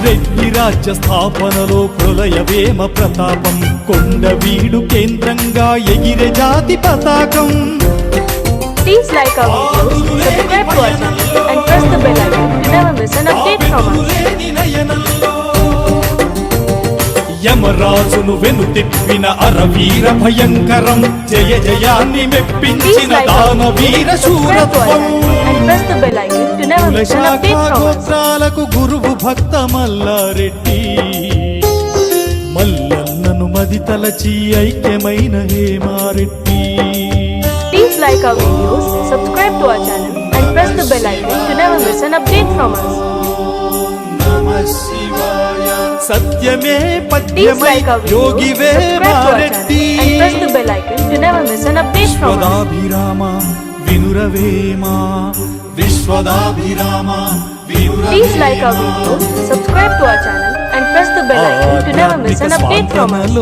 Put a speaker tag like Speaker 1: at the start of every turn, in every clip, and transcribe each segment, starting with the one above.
Speaker 1: రెడ్డి రాజ్య స్థాపనలో ప్రళయవేమ ప్రతాపం కొండవీడు కేంద్రంగా ఎగిరే జాతి పతాకం.
Speaker 2: Please like our videos, subscribe to our channel and press the bell icon to never miss an update from us.
Speaker 1: యమరాజును వెనుతిప్పిన అరవీర భయంకరం జయ జయాన్ని మెప్పించిన దానవీర శూరత్వం.
Speaker 2: Press the bell icon to never miss an update from us.
Speaker 1: గోత్రాలకు గురువు భక్త మల్లారెడ్డి మల్లన్నను మది తలచి ఐక్యమైన Hema Reddy.
Speaker 2: Please like our videos, subscribe to our channel and press the bell icon to never miss an update from us.
Speaker 1: సత్యమే
Speaker 2: Please
Speaker 1: పద్యమై
Speaker 2: like our videos,
Speaker 1: Yogi
Speaker 2: subscribe to our channel
Speaker 1: Vemareddy.
Speaker 2: and press the bell icon to never miss an update from us.
Speaker 1: విశ్వదాభిరామ వినురవేమ విశ్వదాభిరామ
Speaker 2: Please like our videos, subscribe to our channel and press the bell icon to never miss an update from us.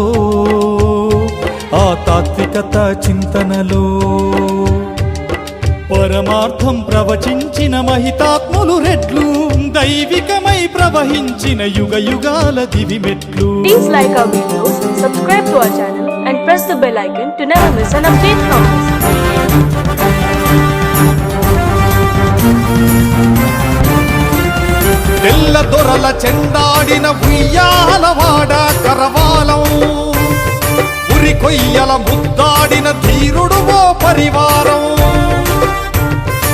Speaker 1: ఆ తాత్వికత చింతనలో పరమార్థం ప్రవచించిన మహితాత్ములు రెడ్లు దైవికమై ప్రవహించిన యుగ యుగాల దివిమెట్లు.
Speaker 2: Please like our videos, subscribe to our channel and press the bell icon to never miss an update from us.
Speaker 1: తెల్ల దొరల చెండాడిన ఉయ్యాలవాడ కరవాలం ఉరి కొయ్యల ముద్దాడిన ధీరుడు ఓ పరివారం.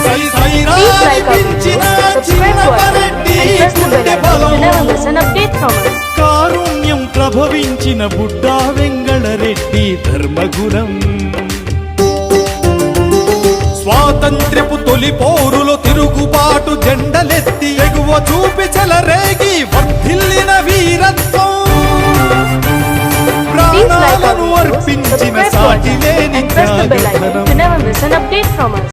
Speaker 2: Please like our videos, subscribe to our channel and press the bell icon to never miss an update from us.
Speaker 1: కారుణ్యం ప్రభవించిన బుడ్డా వెంగళరెడ్డి ధర్మగుణం. స్వాతంత్ర్యపు తొలి పోరులో తిరుగుబాటు జెండలెత్తి ఎగువ చూపి చెలరేగి వర్ధిల్లిన వీరత్వం. ప్రాణాలను అర్పించిన సాటి లేని
Speaker 2: and press the bell icon to never miss an update from us.